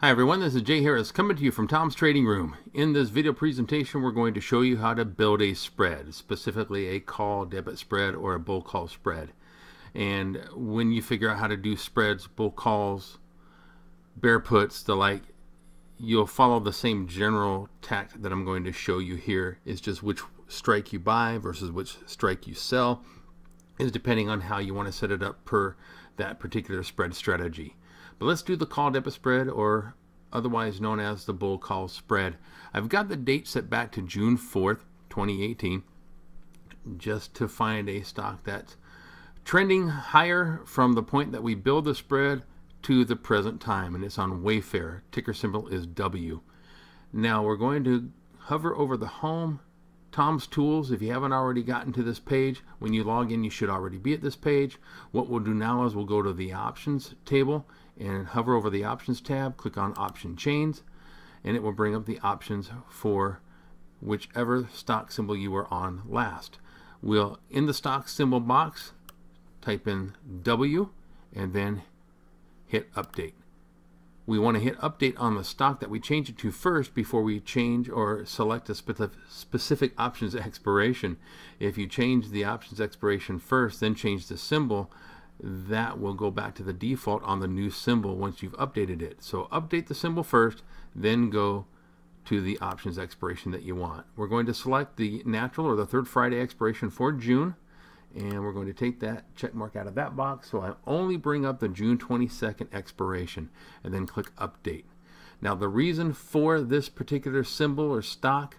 Hi everyone, this is Jay Harris coming to you from Tom's Trading Room. In this video presentation, we're going to show you how to build a spread, specifically a call debit spread or a bull call spread. And when you figure out how to do spreads, bull calls, bear puts, the like, you'll follow the same general tact that I'm going to show you here. It's just which strike you buy versus which strike you sell is depending on how you want to set it up per that particular spread strategy. But let's do the call debit spread, or otherwise known as the bull call spread. I've got the date set back to June 4th, 2018, just to find a stock that's trending higher from the point that we build the spread to the present time, and it's on Wayfair. Ticker symbol is W. Now we're going to hover over the home, Tom's Tools. If you haven't already gotten to this page, when you log in, you should already be at this page. What we'll do now is we'll go to the options table and hover over the options tab, click on option chains, and it will bring up the options for whichever stock symbol you were on last. We'll, in the stock symbol box, type in W and then hit update. We want to hit update on the stock that we change it to first before we change or select a specific options expiration. If you change the options expiration first, then change the symbol, that will go back to the default on the new symbol once you've updated it. So update the symbol first, then go to the options expiration that you want. We're going to select the natural or the third Friday expiration for June, and we're going to take that check mark out of that box, so I only bring up the June 22nd expiration and then click update. Now the reason for this particular symbol or stock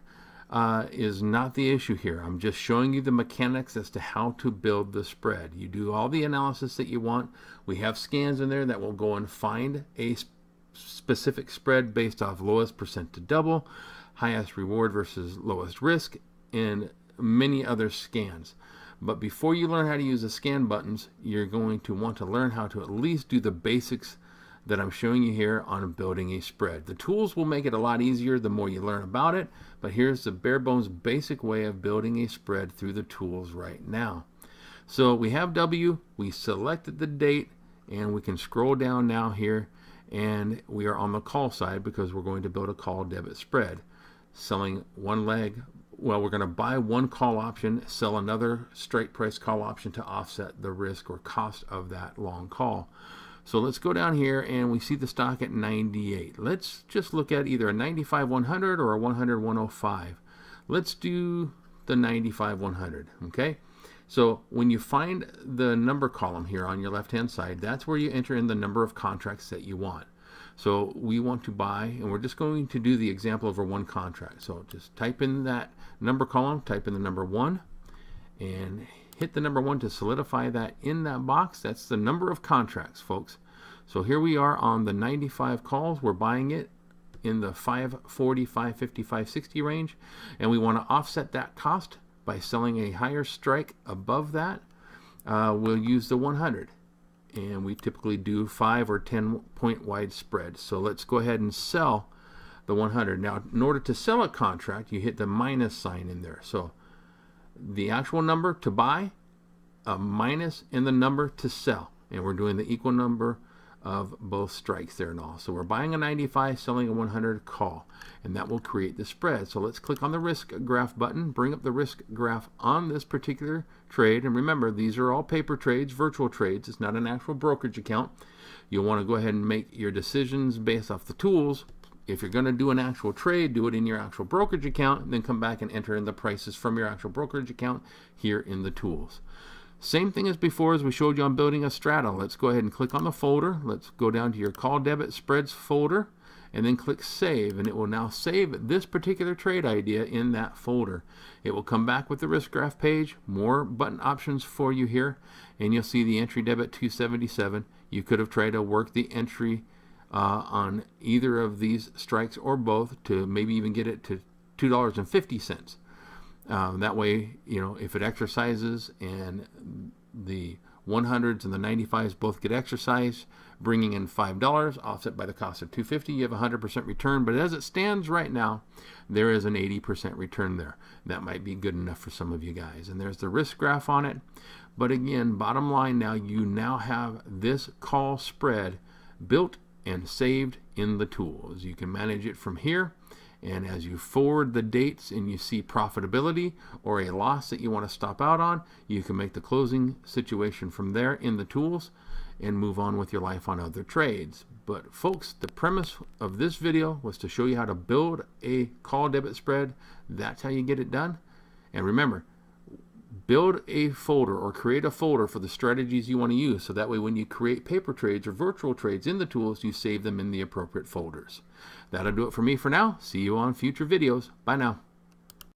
is not the issue here. I'm just showing you the mechanics as to how to build the spread. You do all the analysis that you want. We have scans in there that will go and find a specific spread based off lowest percent to double, highest reward versus lowest risk, and many other scans. But before you learn how to use the scan buttons, you're going to want to learn how to at least do the basics that I'm showing you here on building a spread. The tools will make it a lot easier the more you learn about it, but here's the bare bones basic way of building a spread through the tools right now. So we have W, we selected the date, and we can scroll down now here, and we are on the call side because we're going to build a call debit spread. Selling one leg, well, we're going to buy one call option, sell another strike price call option to offset the risk or cost of that long call. So let's go down here and we see the stock at 98. Let's just look at either a 95-100 or a 100-105. Let's do the 95-100, okay? So when you find the number column here on your left-hand side, that's where you enter in the number of contracts that you want. So we want to buy, and we're just going to do the example over one contract. So just type in that number column, type in the number 1, and hit the number 1 to solidify that in that box. That's the number of contracts, folks. So here we are on the 95 calls. We're buying it in the 540, 550, 560 range, and we want to offset that cost by selling a higher strike above that. We'll use the 100, and we typically do 5 or 10 point wide spreads. So let's go ahead and sell the 100. Now, in order to sell a contract, you hit the minus sign in there. So the actual number to buy, a minus in the number to sell, and we're doing the equal number of both strikes there and all. So we're buying a 95, selling a 100 call, and that will create the spread. So let's click on the risk graph button, bring up the risk graph on this particular trade, and remember, these are all paper trades, virtual trades. It's not an actual brokerage account. You'll want to go ahead and make your decisions based off the tools. If you're going to do an actual trade, do it in your actual brokerage account, and then come back and enter in the prices from your actual brokerage account here in the tools. Same thing as before as we showed you on building a strata. Let's go ahead and click on the folder. Let's go down to your call debit spreads folder and then click save, and it will now save this particular trade idea in that folder. It will come back with the risk graph page, more button options for you here, and you'll see the entry debit 277. You could have tried to work the entry on either of these strikes or both to maybe even get it to $2.50. That way, you know, if it exercises and the 100s and the 95s both get exercised, bringing in $5, offset by the cost of $2.50, you have 100% return. But as it stands right now, there is an 80% return there. That might be good enough for some of you guys. And there's the risk graph on it. But again, bottom line now, you now have this call spread built and saved in the tools. You can manage it from here, and as you forward the dates and you see profitability or a loss that you want to stop out on, you can make the closing situation from there in the tools and move on with your life on other trades. But folks, the premise of this video was to show you how to build a call debit spread. That's how you get it done. And remember, build a folder or create a folder for the strategies you want to use, so that way when you create paper trades or virtual trades in the tools, you save them in the appropriate folders. That'll do it for me for now. See you on future videos. Bye now.